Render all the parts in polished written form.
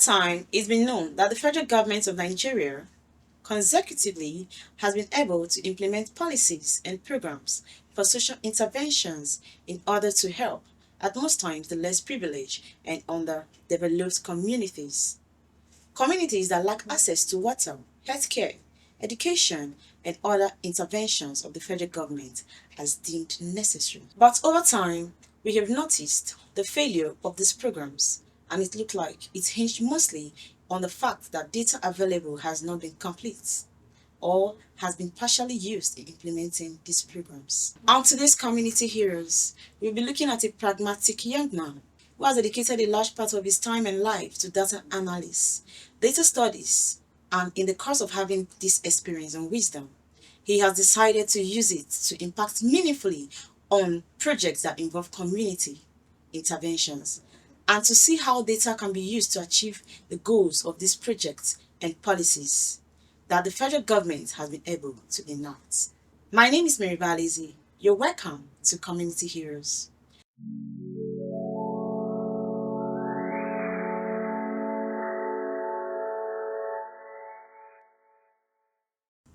time, it's been known that the federal government of Nigeria consecutively has been able to implement policies and programs for social interventions in order to help, at most times, the less privileged and underdeveloped communities. Communities that lack access to water, healthcare, education, and other interventions of the federal government as deemed necessary. But over time, we have noticed the failure of these programs, and it looked like it hinged mostly on the fact that data available has not been complete or has been partially used in implementing these programs. On today's community heroes, we'll be looking at a pragmatic young man who has dedicated a large part of his time and life to data analysis, data studies, and in the course of having this experience and wisdom, he has decided to use it to impact meaningfully on projects that involve community interventions and to see how data can be used to achieve the goals of these projects and policies that the federal government has been able to enact. My name is Maryval Eze. You're welcome to Community Heroes.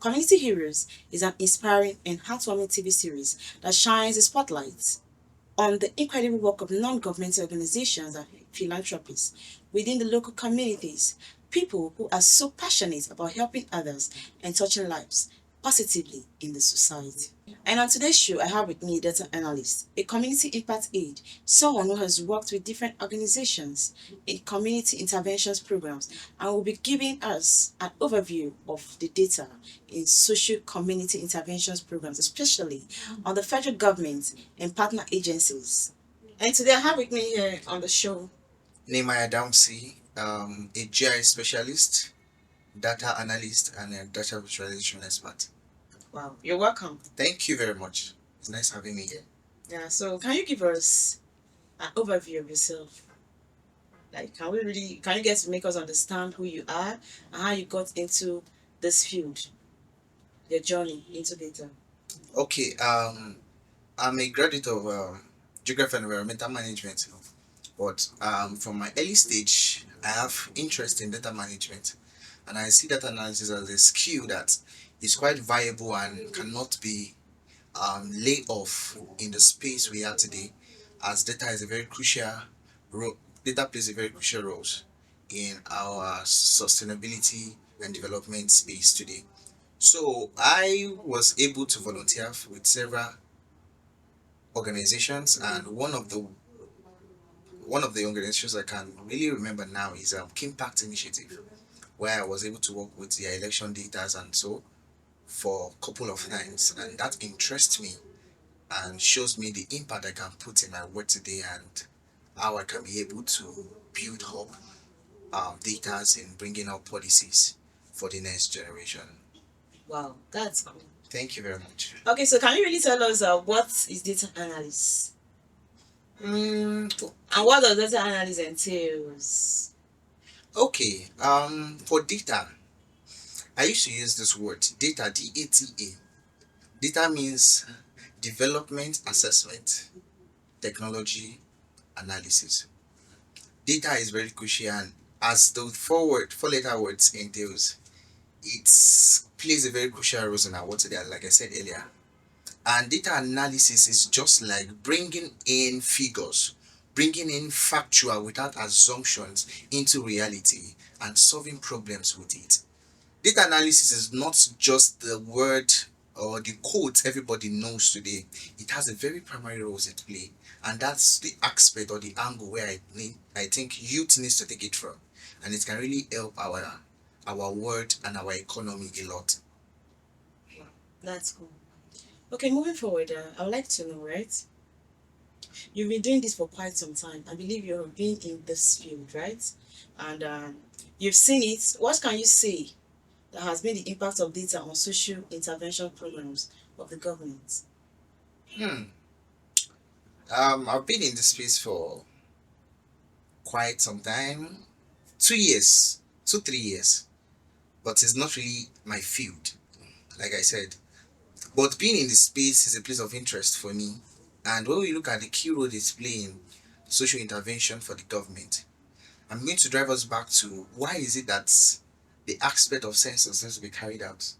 Community Heroes is an inspiring and heartwarming TV series that shines a spotlight on the incredible work of non-governmental organizations and philanthropists within the local communities, people who are so passionate about helping others and touching lives positively in the society. And on today's show, I have with me a data analyst, a community impact aide, someone who has worked with different organizations in community interventions programs and will be giving us an overview of the data in social community interventions programs, especially on the federal government and partner agencies. And today I have with me here on the show Nehemiah Downsey, a GI specialist, data analyst, and a data visualization expert. Wow, you're welcome. Thank you very much. It's nice having me here. Yeah, so can you give us an overview of yourself? Like, can you get to make us understand who you are and how you got into this field, your journey into data? Okay, I'm a graduate of Geography and Environmental Management, but from my early stage, I have interest in data management, and I see data analysis as a skill that is quite viable and cannot be laid off in the space we are today, as data is a very crucial role. Data plays a very crucial role in our sustainability and development space today. So I was able to volunteer with several organizations, and one of the organizations I can really remember now is Kimpact Initiative, where I was able to work with their election data and so for a couple of times, and that interests me and shows me the impact I can put in my work today and how I can be able to build up data in bringing out policies for the next generation. Wow, that's cool. Thank you very much. Okay, so can you really tell us what is data analysis? Mm, And what does data analysis entails? okay, for data, I used to use this word data, DATA. Data means development assessment, technology analysis. Data is very crucial, and as the four letter words entails, it plays a very crucial role in our work today, like I said earlier. And data analysis is just like bringing in figures, bringing in factual without assumptions into reality and solving problems with it. Data analysis is not just the word or the quote everybody knows today. It has a very primary role to play, and that's the aspect or the angle where I think youth needs to take it from, and it can really help our world and our economy a lot. That's cool. Okay, moving forward, I would like to know, right? You've been doing this for quite some time. I believe you've been in this field, right? And you've seen it. What can you say that has been the impact of data on social intervention programs of the government? Hmm. I've been in this space for quite some time, 2 years, 3 years, but it's not really my field, like I said. But being in the space is a place of interest for me. And when we look at the key role it's playing social intervention for the government, I'm going to drive us back to why is it that the aspect of census has to be carried out.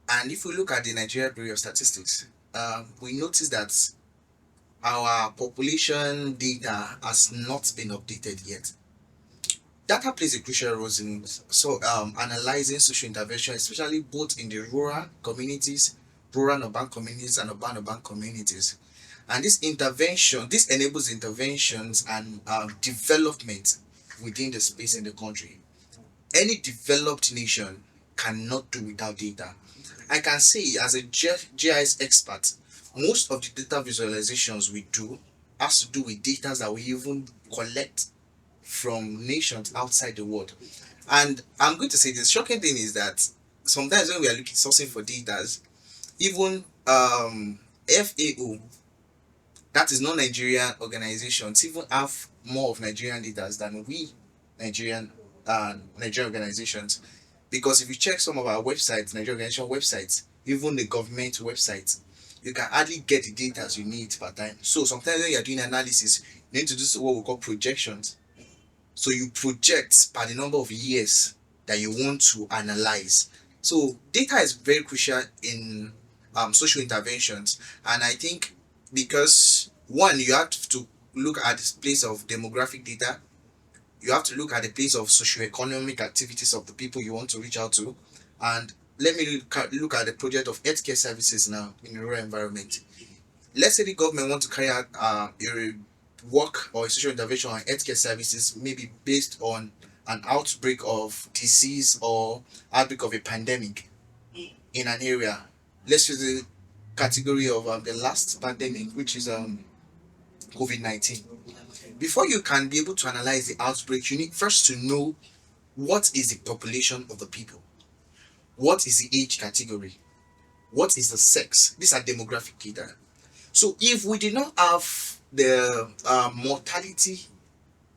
And if we look at the Nigeria Bureau of Statistics, we notice that our population data has not been updated yet. Data plays a crucial role in analyzing social intervention, especially both in the rural communities, rural and urban communities, and urban communities. And this enables interventions and development within the space in the country. Any developed nation cannot do without data. I can say, as a GIS expert, most of the data visualizations we do has to do with data that we even collect from nations outside the world. And I'm going to say the shocking thing is that sometimes when we are looking sourcing for data, even FAO, that is non-Nigerian organizations, even have more of Nigerian leaders than we Nigerian organizations. Because if you check some of our websites, Nigerian organization websites, even the government websites, you can hardly get the data you need per time. So sometimes when you're doing analysis, you need to do what we call projections. So you project by the number of years that you want to analyze. So data is very crucial in social interventions, and I think because one, you have to look at the place of demographic data, you have to look at the place of socioeconomic activities of the people you want to reach out to, and let me look at the project of healthcare services now in a rural environment. Let's say the government want to carry out a work or a social intervention on healthcare services, maybe based on an outbreak of disease or outbreak of a pandemic in an area. Let's use the category of the last pandemic, which is COVID-19. Before you can be able to analyze the outbreak, you need first to know what is the population of the people, what is the age category, what is the sex. These are demographic data. So if we did not have the mortality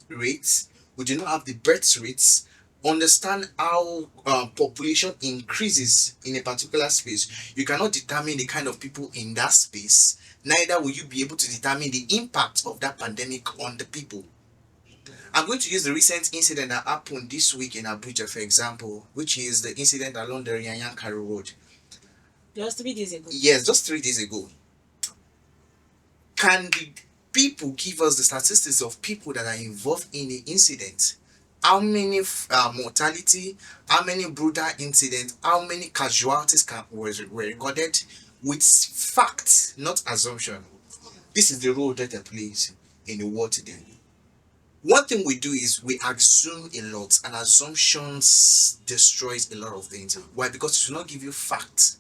rates, we do not have the birth rates, understand how population increases in a particular space, you cannot determine the kind of people in that space, neither will you be able to determine the impact of that pandemic on the people. I'm going to use the recent incident that happened this week in Abuja, for example, which is the incident along the Yanyankari Road. Just 3 days ago. Yes, just 3 days ago. Can the people give us the statistics of people that are involved in the incident? How many mortality, how many brutal incidents, how many casualties were recorded with facts, not assumption. This is the role data plays in the world today. One thing we do is we assume a lot, and assumptions destroys a lot of things. Why? Because it will not give you facts,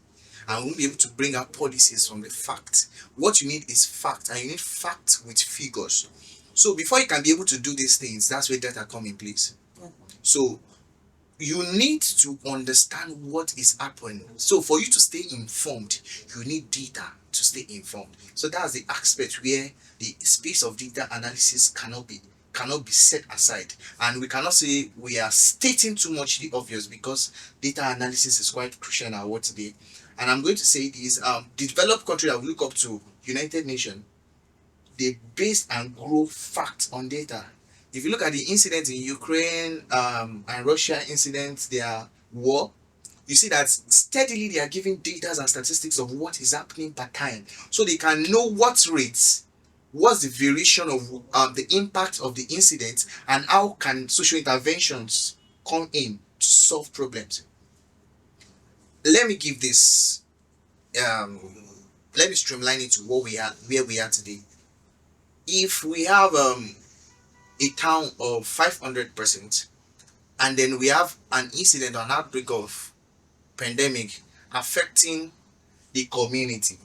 and we won't be able to bring out policies from the fact. What you need is fact, and you need fact with figures. So before you can be able to do these things, that's where data come in place. So you need to understand what is happening. So for you to stay informed, you need data to stay informed. So that's the aspect where the space of data analysis cannot be set aside, and we cannot say we are stating too much the obvious, because data analysis is quite crucial in our world today. And I'm going to say this: the developed country that we look up to, United Nations, they base and grow facts on data. If you look at the incidents in Ukraine and Russia incidents, their war, you see that steadily they are giving data and statistics of what is happening per time, so they can know what rates, what's the variation of the impact of the incident, and how can social interventions come in to solve problems. Let me give this let me streamline it to where we are today. If we have a town of 500 persons, and then we have an incident or an outbreak of pandemic affecting the community,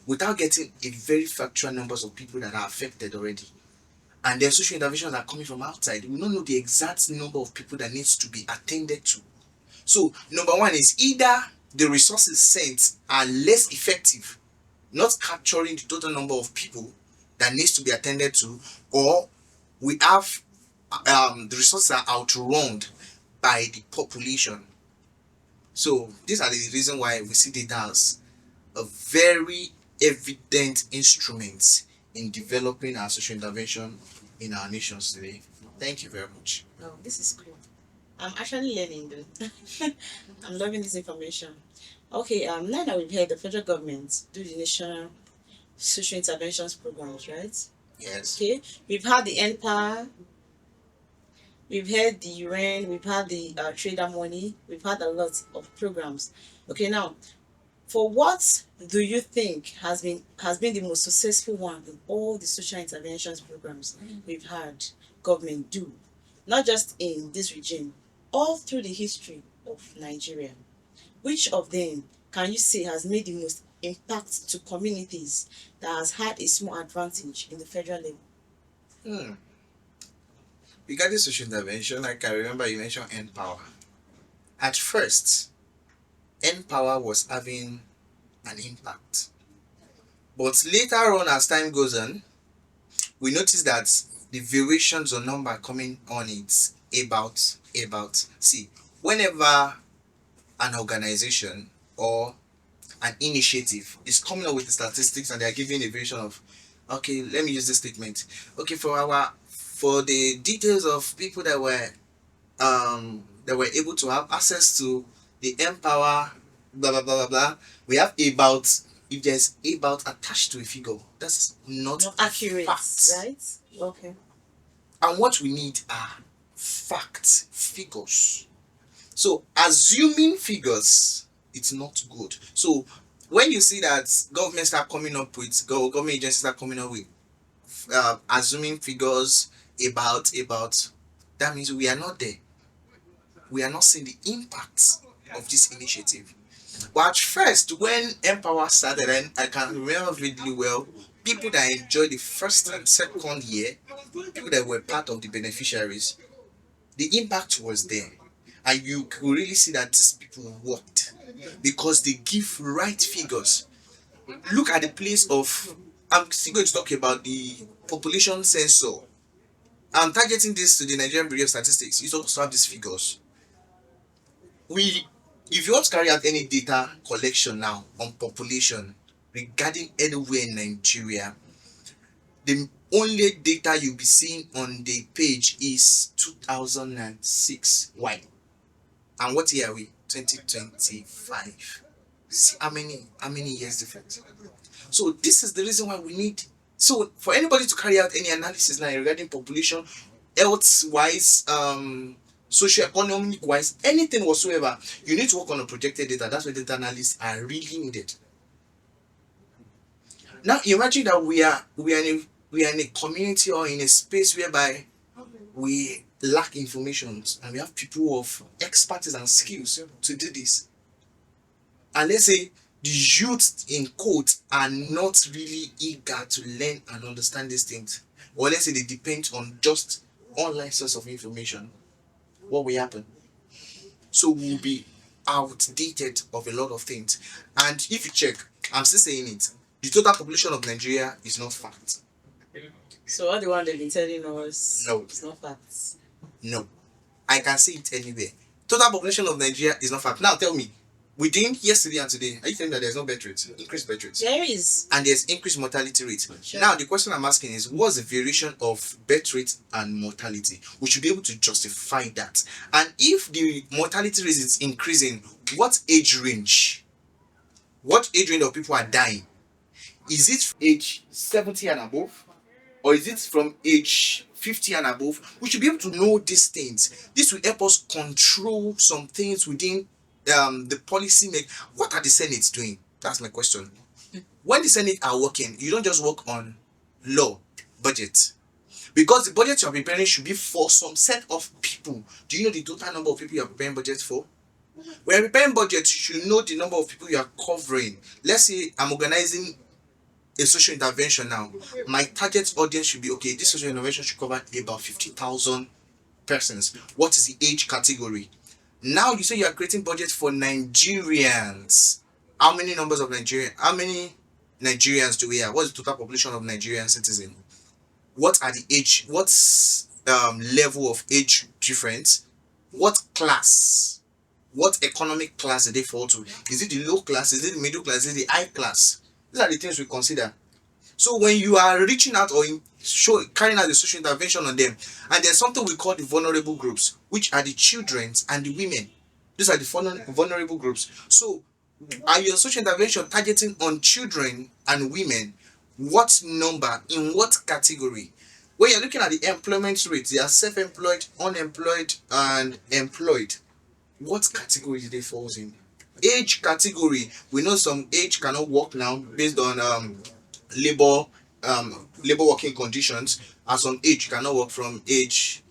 without getting a very factual numbers of people that are affected already, and their social interventions are coming from outside, we don't know the exact number of people that needs to be attended to. So number one is either the resources sent are less effective, not capturing the total number of people that needs to be attended to, or we have the resources are outrun by the population. So these are the reasons why we see data as a very evident instrument in developing our social intervention in our nations today. Thank you very much. Oh, this is cool. I'm actually learning though. I'm loving this information. Okay, now that we've heard the federal government do the national social interventions programs, right? Yes. Okay, we've had the NPA, we've had the UN, we've had the trader money, we've had a lot of programs. Okay, now for what do you think has been the most successful one in all the social interventions programs we've had government do, not just in this region, all through the history of Nigeria? Which of them can you say has made the most impact to communities that has had a small advantage in the federal level? Hmm. Regarding social intervention, I can remember you mentioned Empower. At first, Empower was having an impact. But later on, as time goes on, we notice that the variations on number coming on it about see, whenever an organization or an initiative is coming up with the statistics and they are giving a version of, okay, let me use this statement. Okay, for the details of people that were able to have access to the Empower, blah blah blah blah blah, we have about, if there's about attached to a figure, that's not accurate, fact. right? Okay. And what we need are facts, figures. So assuming figures, it's not good. So when you see that government start coming up with government agencies start coming up with assuming figures about, that means we are not there. We are not seeing the impact of this initiative. But at first, when Empower started, and I can remember vividly well, people that enjoyed the first and second year, people that were part of the beneficiaries, the impact was there. And you could really see that these people worked because they give right figures. Look at the place of, I'm still going to talk about the population census. I'm targeting this to the Nigerian Bureau of Statistics. You also have these figures. If you want to carry out any data collection now on population regarding anywhere in Nigeria, the only data you'll be seeing on the page is 2006. Why? And what year are we? 2025. See how many years difference. So this is the reason why we need. So for anybody to carry out any analysis now regarding population, health wise, socio-economic wise, anything whatsoever, you need to work on a projected data. That's why data analysts are really needed. Now imagine that we are in a community or in a space whereby we lack information and we have people of expertise and skills to do this. And let's say the youth in quote are not really eager to learn and understand these things, or let's say they depend on just online source of information, what will happen? So we'll be outdated of a lot of things. And if you check, I'm still saying it, the total population of Nigeria is not fact. So all the one they've been telling us, No, it's not facts. no, I can see it anywhere. Total population of Nigeria is not fact. Now tell me, within yesterday and today, are you telling me that there's no birth rate, increased birth rate? There is. And there's increased mortality rate. Sure. Now the question I'm asking is, what's the variation of birth rate and mortality? We should be able to justify that. And if the mortality rate is increasing, what age range? What age range of people are dying? Is it from age 70 and above? Or is it from age 50 and above? We should be able to know these things. This will help us control some things within the policy make. What are the Senate doing? That's my question. When the Senate are working, you don't just work on law, budget. Because the budget you're preparing should be for some set of people. Do you know the total number of people you're preparing budget for? When you're preparing budget, you should know the number of people you are covering. Let's say I'm organizing a social intervention now. My target audience should be, okay, this social intervention should cover about 50,000 persons. What is the age category? Now you say you are creating budget for Nigerians. How many numbers of Nigerians? How many Nigerians do we have? What's the total population of Nigerian citizens? What are the age? What's level of age difference? What class? What economic class do they fall to? Is it the low class? Is it the middle class? Is it the high class? These are the things we consider. So when you are reaching out or carrying out the social intervention on them, and there's something we call the vulnerable groups, which are the children and the women. These are the vulnerable groups. So are your social intervention targeting on children and women? What number? In what category? When you're looking at the employment rates, they are self-employed, unemployed, and employed. What category do they fall in? Age category. We know some age cannot work now based on labor labor working conditions, and some age cannot work from age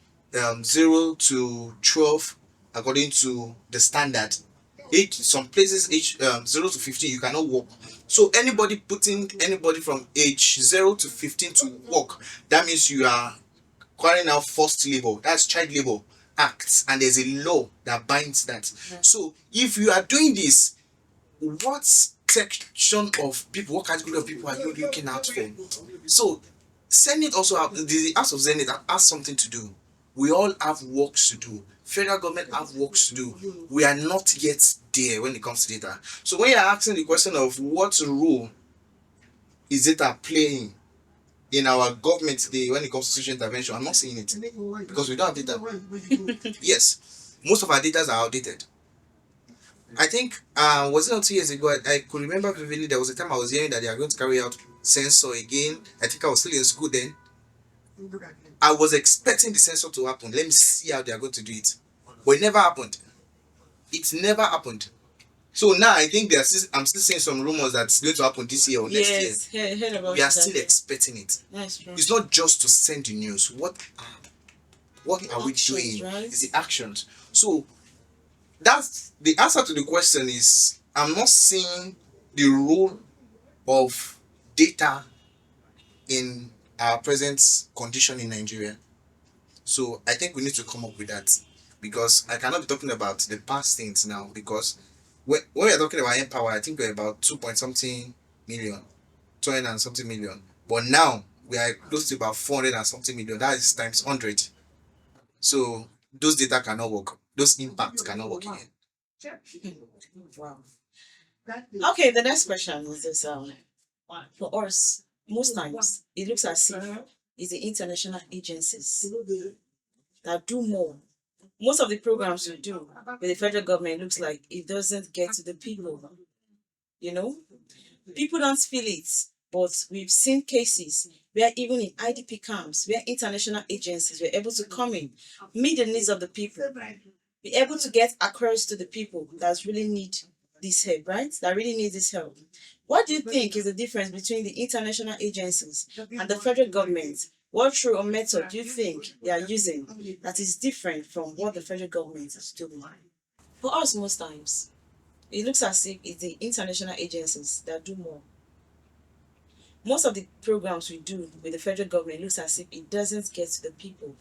0 to 12 according to the standard. Age, some places age 0 to 15 you cannot work. So anybody putting anybody from age 0 to 15 to work, that means you are carrying out forced labor. That's child labor acts, and there's a law that binds that. So if you are doing this, what section of people, what category of people are you looking out for? So Senate also have the House of Senate has something to do. We all have works to do. Federal government have works to do. We are not yet there when it comes to data. So when you're asking the question of what role is data playing in our government today when it comes to social intervention, I'm not saying it because we don't have data. Yes, most of our data are outdated. I think was it not 2 years ago? I could remember vividly. There was a time I was hearing that they are going to carry out sensor again. I think I was still in school then. I was expecting the sensor to happen. Let me see how they are going to do it, but it never happened. It never happened. So now I think I'm still seeing some rumors that it's going to happen this year or next year. Heard about We are that. still expecting it. That's true. It's not just to send the news. What are we Actions, doing? right? It's the actions. So that's the answer to the question is I'm not seeing the role of data in our present condition in Nigeria. So I think we need to come up with that, because I cannot be talking about the past things now, because when we are talking about Empower, I think we're about 2 point something million, 200 and something million. But now we are close to about 400 and something million. That is times 100. So those data cannot work. Those impacts cannot work again. Wow. Okay, the next question is this: for us, most times it looks as if it's the international agencies that do more. Most of the programs we do with the federal government looks like it doesn't get to the people. You know, people don't feel it, but we've seen cases where even in IDP camps, where international agencies were able to come in, meet the needs of the people, be able to get across to the people that really need this help, right? That really need this help. What do you think is the difference between the international agencies and the federal government? What rule or method do you think they are using that is different from what the federal government is doing? For us, most times, it looks as if it's the international agencies that do more. Most of the programs we do with the federal government looks as if it doesn't get to the people.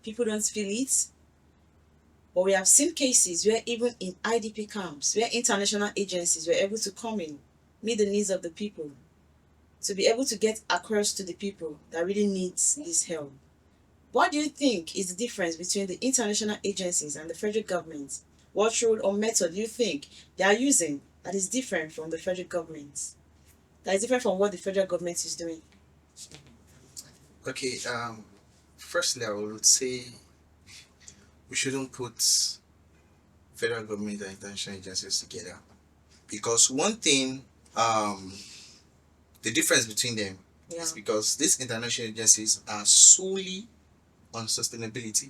People don't feel it. But we have seen cases where even in IDP camps, where international agencies were able to come in, meet the needs of the people, to be able to get across to the people that really needs this help. What do you think is the difference between the international agencies and the federal government? What rule or method do you think they are using that is different from the federal government? That is different from what the federal government is doing? Okay, firstly I would say we shouldn't put federal government and international agencies together, because one thing, the difference between them is because these international agencies are solely on sustainability.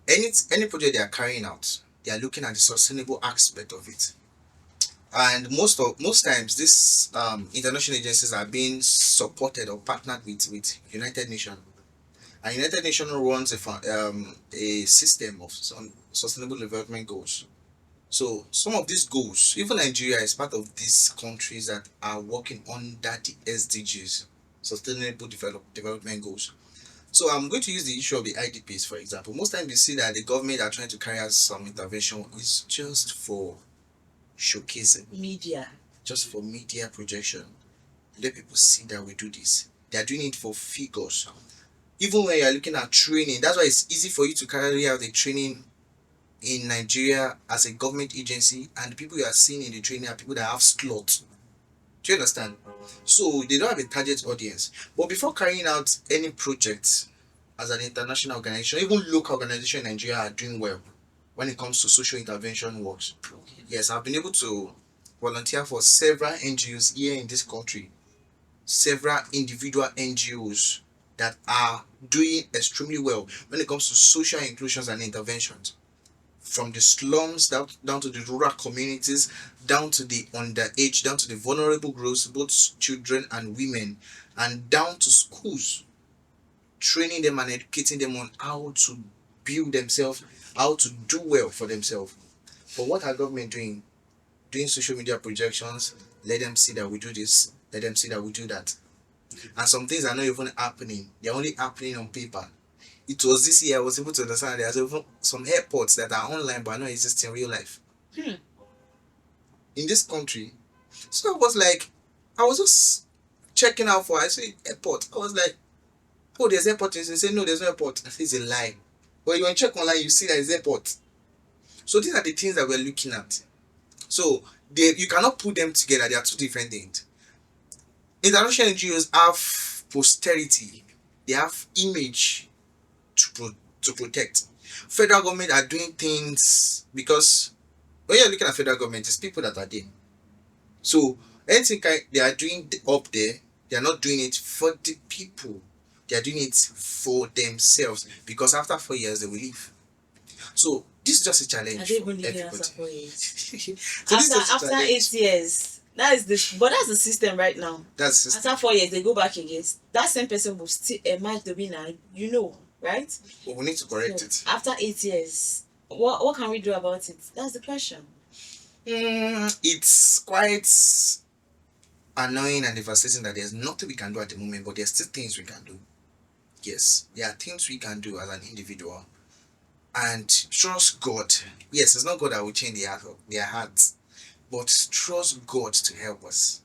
Any project they are carrying out, they are looking at the sustainable aspect of it. And most times these international agencies are being supported or partnered with United Nations. And United Nations runs a system of some sustainable development goals. So some of these goals, even Nigeria is part of these countries that are working under the SDGs, Sustainable Development Goals. So I'm going to use the issue of the IDPs, for example. Most times you see that the government are trying to carry out some intervention is just for showcasing, Media. just for media projection. Let people see that we do this. They are doing it for figures. Even when you are looking at training, that's why it's easy for you to carry out the training in Nigeria as a government agency, and the people you are seeing in the training are people that have slots Do you understand? So they don't have a target audience. But before carrying out any project as an international organization, even local organizations in Nigeria are doing well when it comes to social intervention works. Yes, I've been able to volunteer for several NGOs here in this country, several individual NGOs that are doing extremely well when it comes to social inclusions and interventions. From the slums down to the rural communities, down to the underage, down to the vulnerable groups, both children and women, and down to schools, training them and educating them on how to build themselves, how to do well for themselves. But what are government doing? Doing social media projections, let them see that we do this, let them see that we do that. And some things are not even happening, they're only happening on paper. It was this year I was able to understand there's even some airports that are online but not exist in real life. In this country. So I was just checking out for, I say airport. I was like, oh, there's airport. They say, no, there's no airport. I say, it's a lie. But when you check online, you see that there's airport. So these are the things that we're looking at. So you cannot put them together. They are two different things. International NGOs have posterity. They have image to protect. Federal government are doing things because when you're looking at federal government, it's people that are there. So anything they are doing up there, they are not doing it for the people. They are doing it for themselves because after 4 years they will leave. So this is just a challenge. Are they even leaving after 4 years? So after 8 years. That's the system right now. That's the system. After 4 years, they go back again. That same person will still emerge the winner, right? But we need to correct it. After 8 years, what can we do about it? That's the question. It's quite annoying and devastating that there's nothing we can do at the moment, but there's still things we can do. Yes, there are things we can do as an individual. And trust God. Yes, it's not God that will change their hearts, but trust God to help us.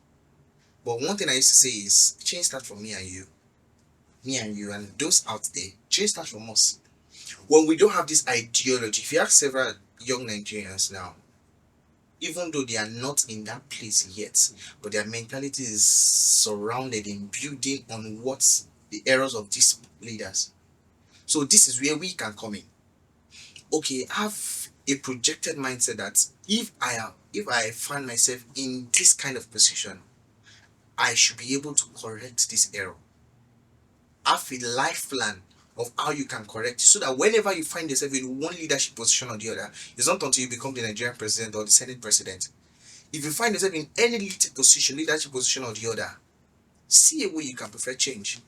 But one thing I used to say is, change start from me and you, and those out there. Change start from us. When we don't have this ideology, if you ask several young Nigerians now, even though they are not in that place yet, but their mentality is surrounded in building on what the errors of these leaders. So this is where we can come in. Okay, have a projected mindset that if I find myself in this kind of position, I should be able to correct this error. Have a life plan of how you can correct it so that whenever you find yourself in one leadership position or the other, it's not until you become the Nigerian president or the Senate president. If you find yourself in any leadership position or the other, see a way you can perfect change.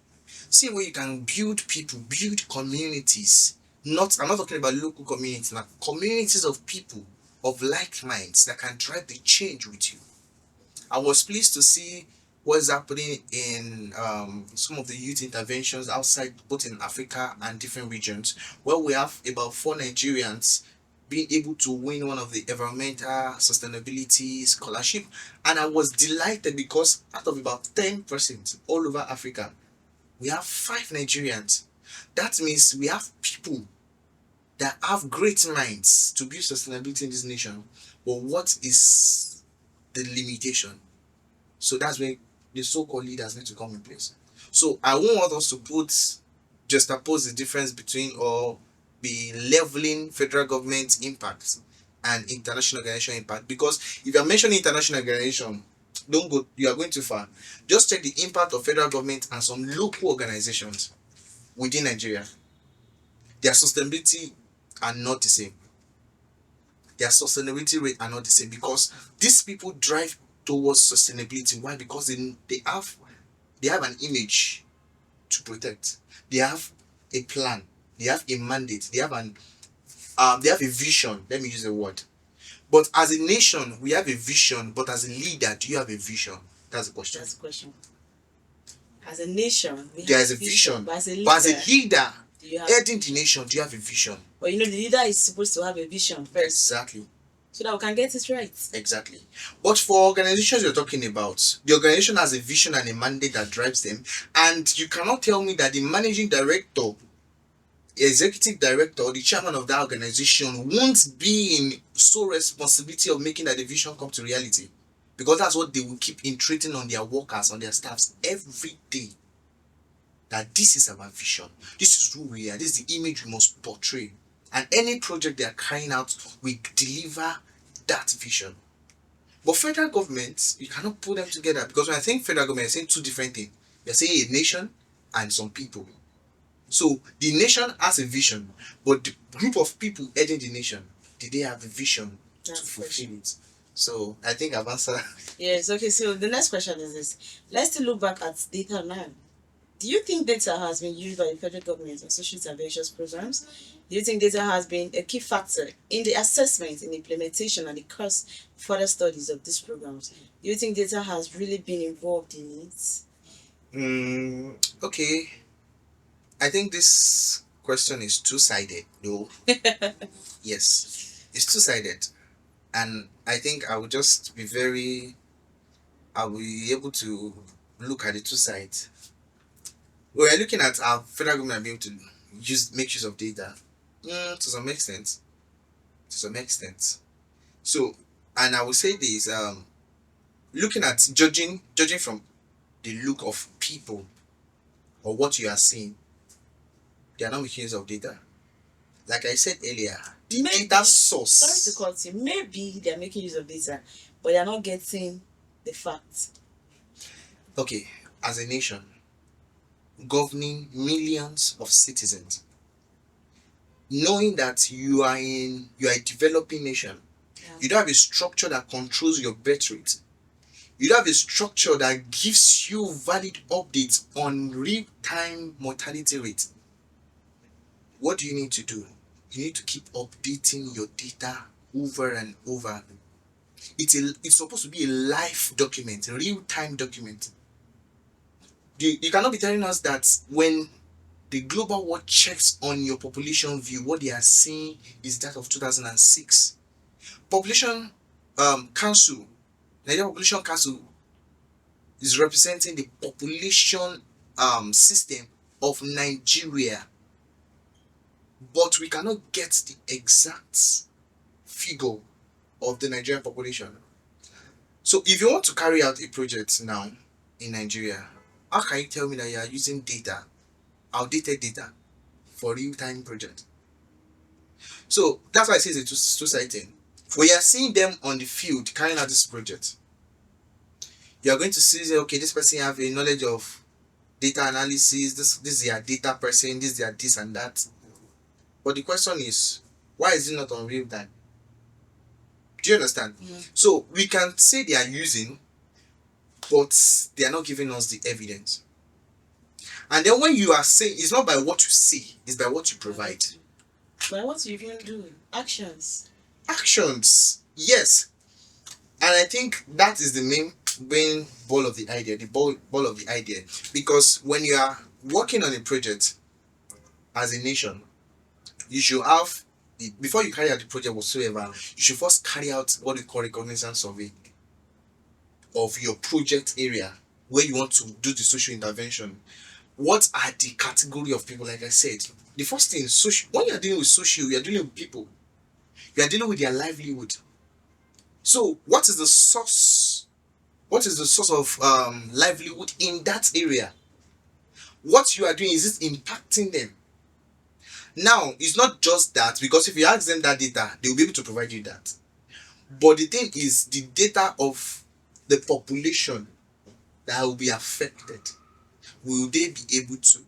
See a way you can build people, build communities. I'm not talking about local communities, now communities of people of like minds that can drive the change with you. I was pleased to see what's happening in some of the youth interventions outside, both in Africa and different regions, where we have about 4 Nigerians being able to win one of the environmental sustainability scholarship. And I was delighted because out of about 10% all over Africa, we have 5 Nigerians. That means we have people that have great minds to build sustainability in this nation. But what is the limitation? So that's where the so-called leaders need to come in place. So I want us to juxtapose the difference between or be leveling federal government impact and international organization impact. Because if you're mentioning international organization, don't go, you are going too far. Just check the impact of federal government and some local organizations within Nigeria. Their sustainability are not the same. Their sustainability rate are not the same because these people drive towards sustainability. Why? Because they have an image to protect. They have a plan. They have a mandate. They have a vision. Let me use the word. But as a nation, we have a vision. But as a leader, do you have a vision? That's the question. That's the question. As a nation, there is a vision. But as a leader, heading the nation, do you have a vision? But the leader is supposed to have a vision first. Exactly. So that we can get it right. Exactly. But for organizations you're talking about, the organization has a vision and a mandate that drives them. And you cannot tell me that the managing director, the executive director, or the chairman of that organization won't be in sole responsibility of making that the vision come to reality. because that's what they will keep iterating on their workers, on their staffs every day. That this is our vision, this is who we are, this is the image we must portray. And any project they are carrying out, we deliver that vision. But federal government, you cannot put them together, because when I think federal government, you're saying two different things. You're saying a nation and some people. So the nation has a vision, but the group of people heading the nation, did they have the vision to fulfill it? So I think I've answered. Yes, okay, so the next question is this. Let's still look back at data now. Do you think data has been used by the federal government on social interventions programs? Do you think data has been a key factor in the assessment, in the implementation, and the cost further studies of these programs? Do you think data has really been involved in it? Okay. I think this question is two-sided, though. Yes, it's two-sided. And I think I will just be I will be able to look at the two sides. We're looking at our federal government being able to make use of data. To some extent. So, and I will say this, looking at judging from the look of people or what you are seeing, they are not making use of data. Like I said earlier, the data source. Sorry to cut you. Maybe they are making use of data, but they are not getting the facts. Okay, as a nation, governing millions of citizens, knowing that you are a developing nation, you don't have a structure that controls your birth rate. You don't have a structure that gives you valid updates on real-time mortality rate. What do you need to do? You need to keep updating your data over and over. It's supposed to be a live document, a real-time document. You cannot be telling us that when the Global World checks on your population view, what they are seeing is that of 2006. Population Council, Nigeria Population Council is representing the population system of Nigeria. But we cannot get the exact figure of the Nigerian population. So if you want to carry out a project now in Nigeria, how can you tell me that you are using data, outdated data, for real-time project? So that's why I say it's a two-sided thing. When you are seeing them on the field carrying out this project, you are going to see, okay, this person have a knowledge of data analysis, this is their data person, this is their this and that. But the question is, why is it not on real time? Do you understand? So we can say they are using, but they are not giving us the evidence. And then when you are saying, it's not by what you see, it's by what you provide. By what you even do. Actions, yes. And I think that is the main ball of the idea, because when you are working on a project as a nation, you should have, before you carry out the project whatsoever, you should first carry out what we call recognizance survey of your project area where you want to do the social intervention. What are the category of people? Like I said, the first thing is social. When you are dealing with social, you are dealing with people. You are dealing with their livelihood. So what is the source? What is the source of livelihood in that area? What you are doing, is it impacting them? Now, it's not just that, because if you ask them that data, they will be able to provide you that. But the thing is, the data of the population that will be affected, will they be able to?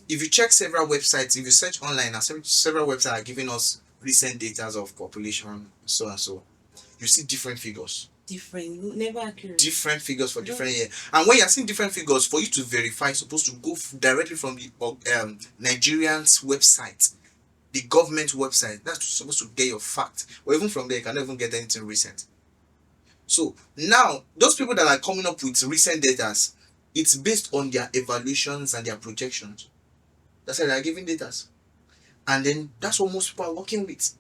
If you check several websites, if you search online, several websites are giving us recent data of population, so and so, you see different figures. Never accurate. Different figures for different years. And when you're seeing different figures, for you to verify, you're supposed to go directly from the Nigerian's website, the government website. That's supposed to get your fact. Or even from there, you cannot even get anything recent. So now, those people that are coming up with recent data, it's based on their evaluations and their projections. That's why they are giving data. And then that's what most people are working with.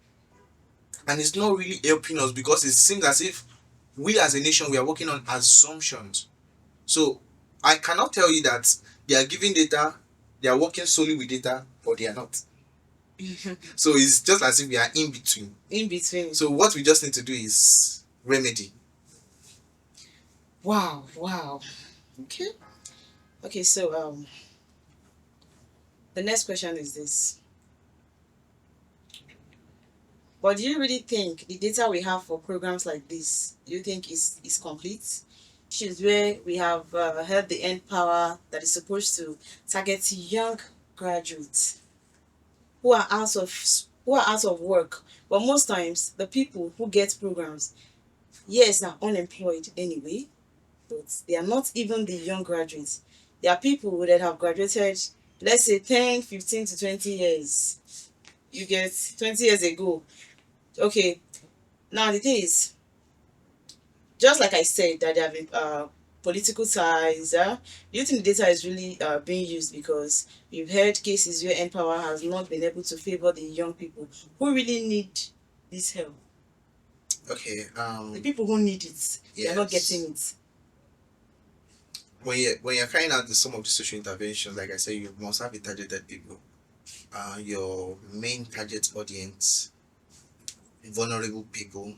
And it's not really helping us, because it seems as if we as a nation, we are working on assumptions. So I cannot tell you that they are giving data, they are working solely with data, but they are not. So it's just as if we are in between. In between. So what we just need to do is remedy? Wow, wow. Okay. Okay, so the next question is this. But do you really think the data we have for programs like this, do you think is complete? This is where we have held the end power that is supposed to target young graduates who are out of work. But most times, the people who get programs, yes, are unemployed anyway, but they are not even the young graduates. They are people that have graduated, let's say 10, 15 to 20 years. You get 20 years ago. Okay, now the thing is, just like I said, that there have been political ties. Do you think the data is really being used? Because we've heard cases where Empower has not been able to favor the young people who really need this help. Okay. The people who need it, they're not getting it. When you're carrying out some of the social interventions, like I said, you must have a targeted people. Your main target audience, vulnerable people,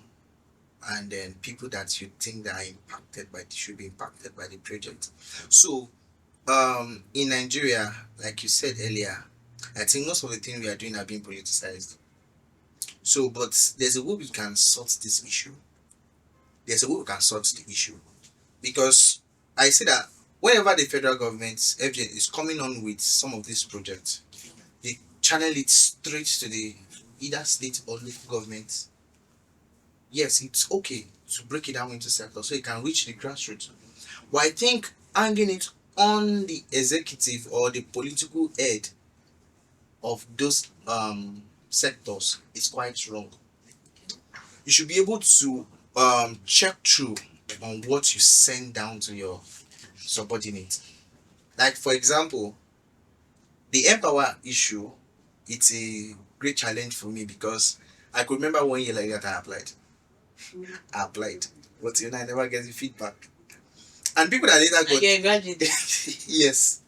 and then people that you think that are impacted by should be impacted by the project. So in Nigeria, like you said earlier, I think most of the things we are doing are being politicized. So, but there's a way we can sort this issue. There's a way we can sort the issue. Because I say that whenever the federal government, FG, is coming on with some of these projects, they channel it straight to the either state or local government. Yes, it's okay to break it down into sectors so it can reach the grassroots. But I think hanging it on the executive or the political head of those sectors is quite wrong. You should be able to check through on what you send down to your subordinates. Like for example, the Empower issue, it's a great challenge for me because I could remember 1 year like that I applied, but you know I never get the feedback. And people that later got yes,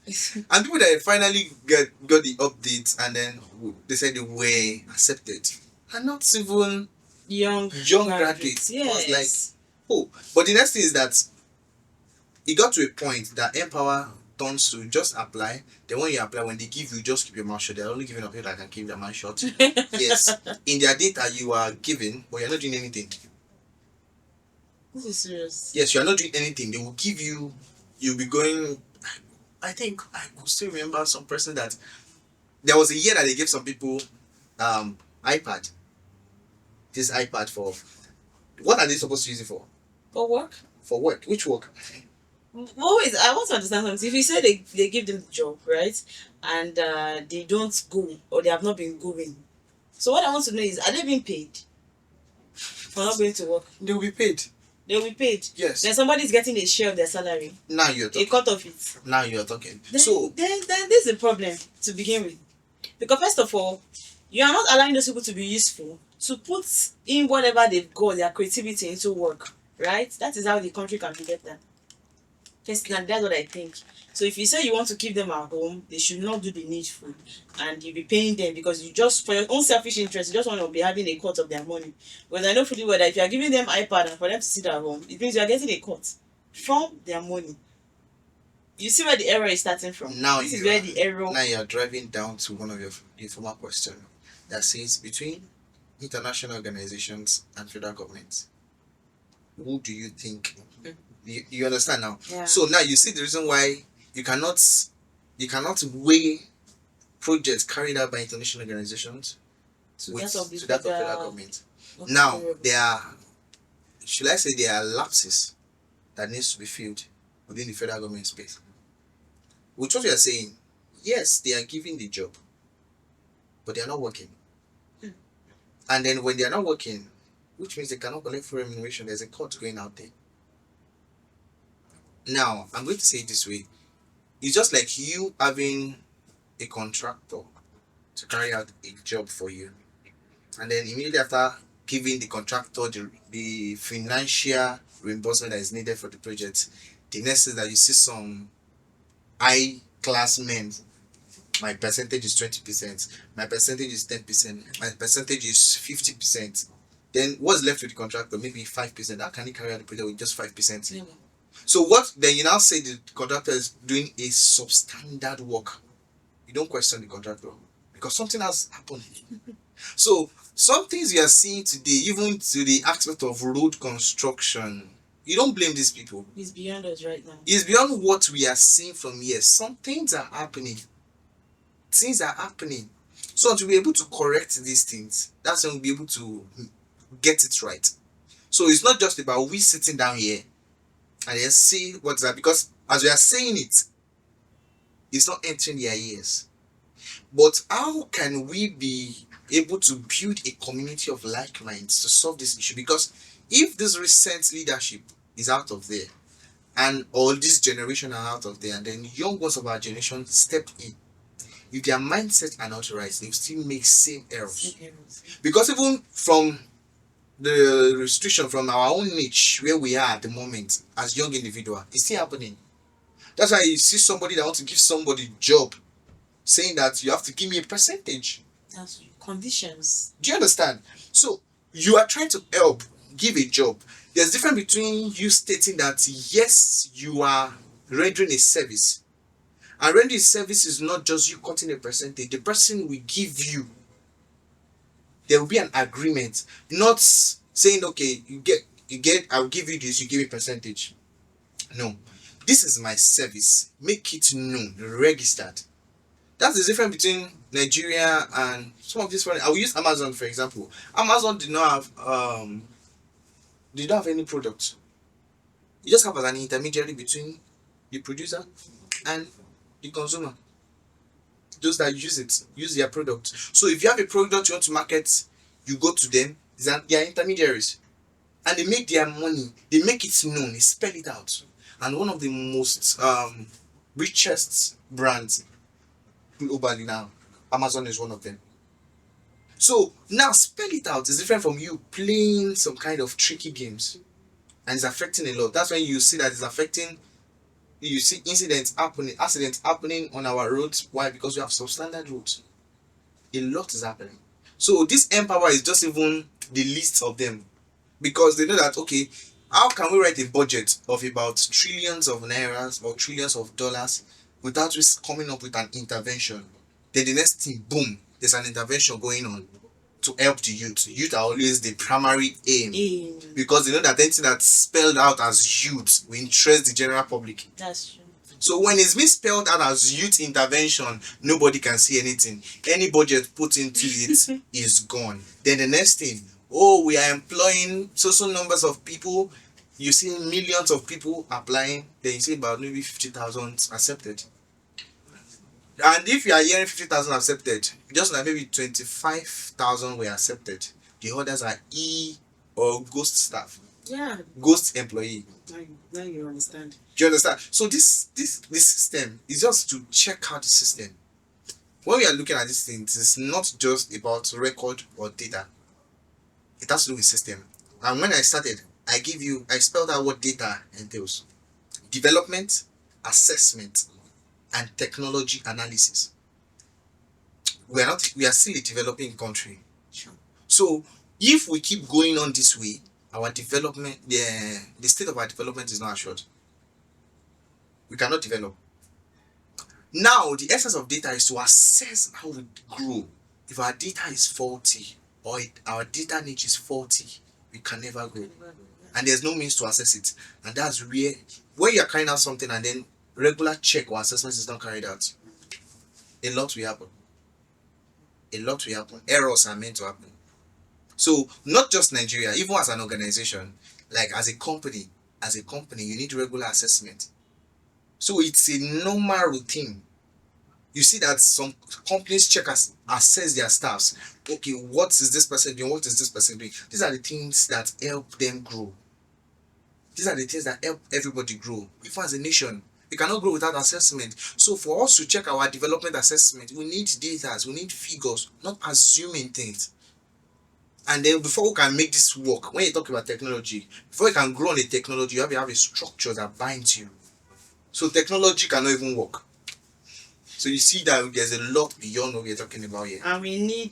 and people that finally got the updates and then they said they were accepted, and not even young graduates. Yes. I was like, oh, but the next thing is that it got to a point that Empower turns to just apply. Then when you apply, when they give you, just keep your mouth shut. They're only giving up people that can keep their mouth shut. Yes, in their data you are giving, but you're not doing anything. This is serious. Yes, you are not doing anything. They will give you, you'll be going. I think I could still remember some person that there was a year that they gave some people iPad. This iPad for what are they supposed to use it for? For work. For work. Which work? Always, I want to understand something. If you say they give them the job, right, and they don't go or they have not been going, so what I want to know is, are they being paid for not going to work? They will be paid. They will be paid. Yes. Then somebody's getting a share of their salary. Now you're talking. A cut of it. Now you're talking. Then this is the problem to begin with, because first of all, you are not allowing those people to be useful to put in whatever they've got, their creativity, into work, right? That is how the country can be better. Personally, that's what I think. So if you say you want to keep them at home, they should not do the needful, and you'll be paying them because you just, for your own selfish interest, you just want to be having a cut of their money. Because I know fully well that if you are giving them iPad and for them to sit at home, it means you are getting a cut from their money. You see where the error is starting from. Now this is where the error. Now you are driving down to one of your former question that says between international organizations and federal government, who do you think? You understand now? Yeah. So now you see the reason why you cannot weigh projects carried out by international organizations to that of the federal government. Now there are, should I say, there are lapses that needs to be filled within the federal government space. With what you are saying, yes, they are giving the job, but they are not working. And then when they are not working, which means they cannot collect full remuneration, there's a cut going out there. Now, I'm going to say it this way. It's just like you having a contractor to carry out a job for you. And then immediately after giving the contractor the financial reimbursement that is needed for the project, the next is that you see some high class men. My percentage is 20%, my percentage is 10%, my percentage is 50%. Then what's left with the contractor? Maybe 5%. How can he carry out the project with just 5%? Yeah. So what then you now say the contractor is doing a substandard work. You don't question the contractor because something has happened. So some things you are seeing today, even to the aspect of road construction, you don't blame these people. It's beyond us right now. It's beyond what we are seeing from here. Some things are happening. Things are happening. So to be able to correct these things, that's when we'll be able to get it right. So it's not just about we sitting down here and then see what's that, because as we are saying it, it's not entering their ears. But how can we be able to build a community of like minds to solve this issue? Because if this recent leadership is out of there, and all this generation are out of there, and then young ones of our generation stepped in, if their mindset are not right, they will still make same errors. Because even from the restriction from our own niche where we are at the moment as young individual, it's still happening. That's why you see somebody that wants to give somebody job saying that you have to give me a percentage. That's conditions. Do you understand? So you are trying to help give a job. There's a difference between you stating that yes, you are rendering a service, and rendering a service is not just you cutting a percentage. The person will give you. There will be an agreement, not saying okay, you get, I'll give you this, you give me percentage. No, this is my service. Make it known, registered. That's the difference between Nigeria and some of these. I will use Amazon for example. Amazon did not have any product. You just have an intermediary between the producer and the consumer. Those that use their product. So if you have a product you want to market, you go to them. They are intermediaries, and they make their money. They make it known. They spell it out. And one of the most richest brands globally now, Amazon is one of them. So now spell it out is different from you playing some kind of tricky games, and it's affecting a lot. That's when you see that it's affecting. You see accidents happening on our roads. Why? Because we have substandard roads. A lot is happening. So this Empower is just even the least of them, because they know that okay, how can we write a budget of about trillions of nairas or trillions of dollars without risk coming up with an intervention? Then the next thing, boom, there's an intervention going on to help the youth. Youth are always the primary aim. Because they know that anything that's spelled out as youth will interest the general public. That's true. So when it's been spelled out as youth intervention, nobody can see anything. Any budget put into it is gone. Then the next thing, oh, we are employing social numbers of people. You see millions of people applying. Then you see about maybe 50,000 accepted. And if you are hearing 50,000 accepted, just like maybe 25,000 were accepted. The others are or ghost staff. Yeah. Ghost employee. Now you understand. Do you understand? So this system is just to check out the system. When we are looking at these things, it's not just about record or data. It has to do with system. And when I started, I spelled out what data entails. Development, assessment, and technology analysis. We are still a developing country. Sure. So if we keep going on this way, our development, the state of our development is not assured. We cannot develop. Now the essence of data is to assess how we grow. If our data is faulty or our data niche is faulty, we can never grow. And there's no means to assess it. And that's where when you're carrying out something and then regular check or assessment is not carried out, a lot will happen. A lot will happen. Errors are meant to happen. So not just Nigeria, even as an organization, like as a company, you need regular assessment. So it's a normal routine. You see that some companies assess their staffs. Okay, what is this person doing? What is this person doing? These are the things that help them grow. These are the things that help everybody grow. If as a nation, we cannot grow without assessment. So for us to check our development assessment, we need data, we need figures, not assuming things. And then before we can make this work, when you talk about technology, before you can grow on a technology, you have to have a structure that binds you. So technology cannot even work. So you see that there's a lot beyond what we're talking about here. And we need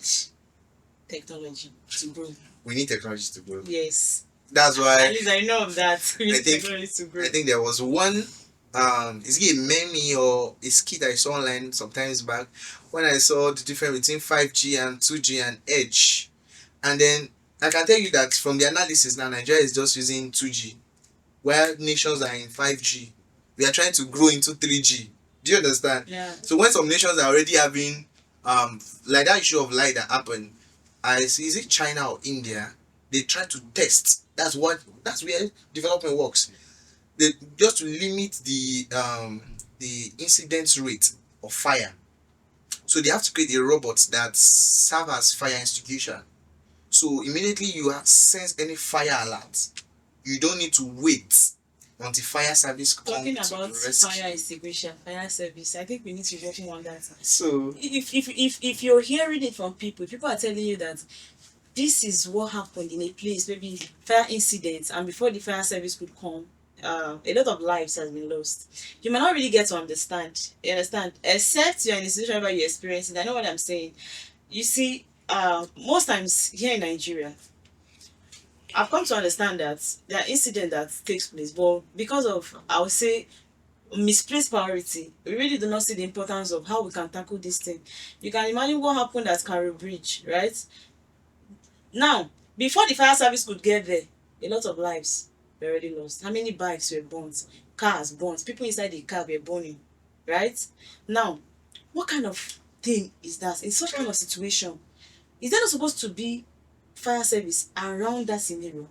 technology to grow. We need technology to grow. Yes. That's why. At least I know of that. We need technology to grow. I think there was one is it a meme or a skit I saw online sometimes back when I saw the difference between 5G and 2G and Edge. And then I can tell you that from the analysis now, Nigeria is just using 2G, where nations are in 5G. We are trying to grow into 3G. Do you understand? Yeah. So when some nations are already having like that issue of light that happened, I see, is it China or India? They try to test. That's where development works. They just to limit the incidence rate of fire. So they have to create a robot that serve as fire extinguisher. So immediately you sense any fire alert, you don't need to wait until fire service comes. Talking about fire extinguisher, fire service, I think we need to be working on that. So if you're hearing it from people are telling you that this is what happened in a place, maybe fire incidents, and before the fire service could come, a lot of lives has been lost. You might not really get to understand. You understand? Except you're in a situation where you experience it. I know what I'm saying. You see, most times here in Nigeria, I've come to understand that there are incidents that takes place, but because of, I would say, misplaced priority, we really do not see the importance of how we can tackle this thing. You can imagine what happened at Carroll Bridge, right? Now, before the fire service could get there, a lot of lives were already lost. How many bikes were burnt? Cars burnt. People inside the car were burning, right? Now, what kind of thing is that in such kind of situation? Is there not supposed to be fire service around that scenario?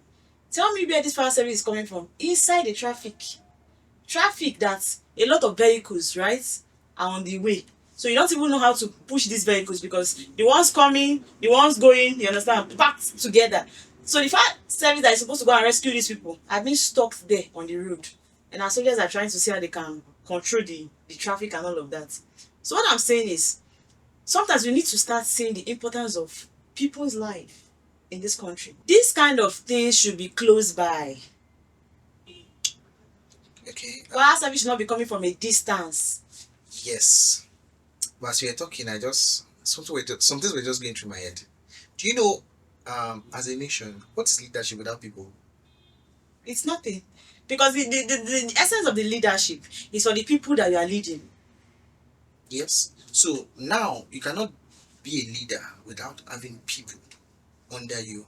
Tell me where this fire service is coming from. Inside the traffic that a lot of vehicles, right, are on the way. So you don't even know how to push these vehicles because the ones coming, the ones going, you understand, packed together. So the fire service that is supposed to go and rescue these people have been stuck there on the road. And our soldiers are trying to see how they can control the traffic and all of that. So what I'm saying is, sometimes we need to start seeing the importance of people's life in this country. This kind of things should be close by. Okay. Fire service should not be coming from a distance. Yes. But as you were talking, some things were just going through my head. Do you know, as a nation, what is leadership without people? It's nothing. Because the essence of the leadership is for the people that you are leading. Yes. So now you cannot be a leader without having people under you.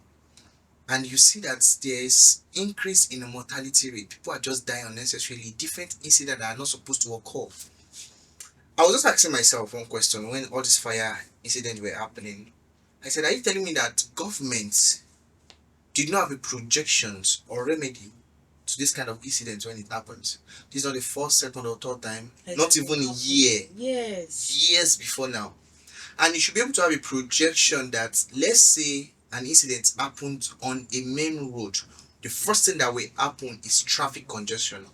And you see that there is increase in the mortality rate. People are just dying unnecessarily. Different incidents that are not supposed to occur. I was just asking myself one question when all these fire incidents were happening. I said, are you telling me that government did not have a projections or remedy to this kind of incidents when it happens? This is not the first, second, or third time, not even a year. Yes. Years before now. And you should be able to have a projection that, let's say an incident happened on a main road, the first thing that will happen is traffic congestion.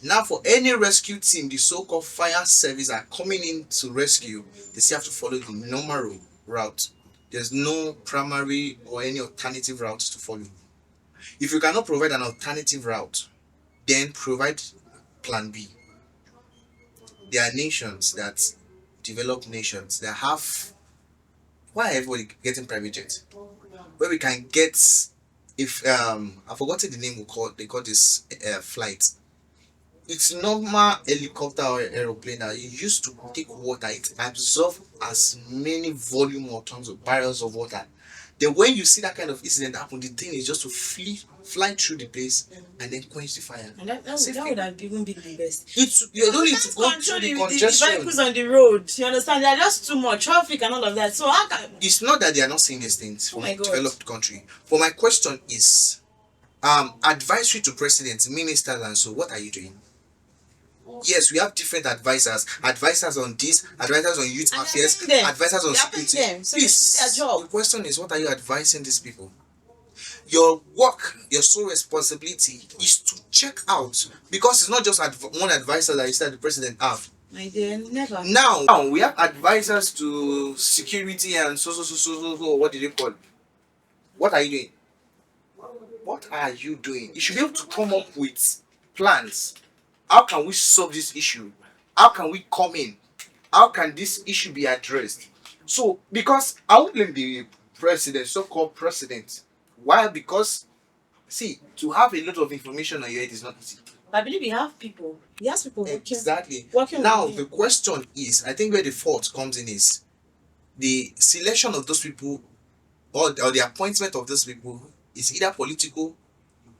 Now for any rescue team, the so-called fire service are coming in to rescue, they still have to follow the normal route. There's no primary or any alternative route to follow. If you cannot provide an alternative route, then provide plan B. There are nations that developed nations that have, why everybody getting private jets? Where we can get, if I've forgotten the name they call this flight. It's normal helicopter or aeroplane that you used to take water, it absorbs as many volume or tons of barrels of water. Then when you see that kind of incident happen, the thing is just to fly through the place and then quench the fire. And that would have even been the best. You don't need to go through the congestion. The vehicles on the road, you understand? They are just too much traffic and all of that. So how can... It's not that they are not saying these things from a developed country. But my question is, advisory to presidents, ministers, and so, what are you doing? Yes, we have different advisors on this, advisors on youth affairs, advisors on security. So please, the question is, what are you advising these people? Your work, your sole responsibility is to check out, because it's not just one advisor that you said the president have. My dear, never. Now we have advisors to security and so. What did you call it? What are you doing? What are you doing? You should be able to come up with plans. How can we solve this issue? How can we come in? How can this issue be addressed? So, because I won't blame the president, so-called president. Why? Because, see, to have a lot of information on your head is not easy. I believe we have people. He has people working. Exactly. Working now, with the question is, I think where the fault comes in is the selection of those people or the appointment of those people is either political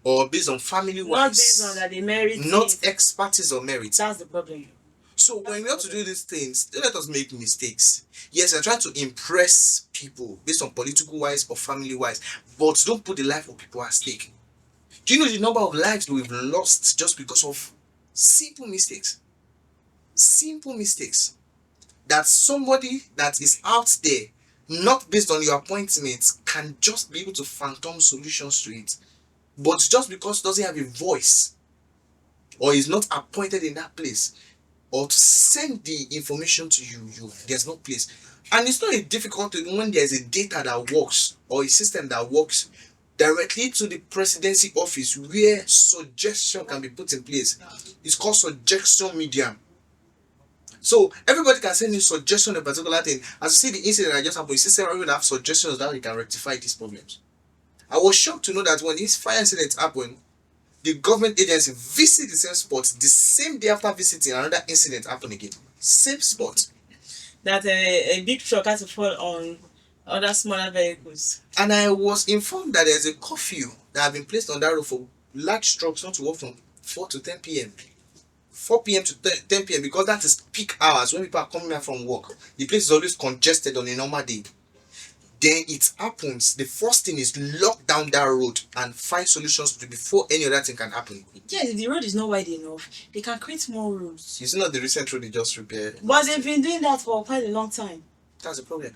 or based on family wise. Not based on that they merit. Not expertise or merit. That's the problem. So when we have to do these things, don't let us make mistakes. Yes, we're trying to impress people based on political wise or family wise, but don't put the life of people at stake. Do you know the number of lives we've lost just because of simple mistakes? Simple mistakes. That somebody that is out there, not based on your appointments, can just be able to phantom solutions to it. But just because doesn't have a voice or is not appointed in that place, or to send the information to you, there's no place. And it's not a difficult thing when there's a data that works or a system that works directly to the presidency office where suggestion can be put in place. It's called suggestion medium. So everybody can send you suggestion on a particular thing. As you see the incident that just happened, you see several people have suggestions that we can rectify these problems. I was shocked to know that when this fire incident happened, the government agency visited the same spot the same day after visiting, another incident happened again. Same spot. That a big truck has to fall on other smaller vehicles. And I was informed that there's a curfew that has been placed on that road for large trucks not to work from 4 to 10 p.m. 4 p.m. to 10 p.m. because that is peak hours when people are coming back from work. The place is always congested on a normal day. Then it happens, the first thing is lock down that road and find solutions to before any other thing can happen. Yes, the road is not wide enough. They can create more roads. It's not the recent road they just repaired. But they've been doing that for quite a long time. That's the problem.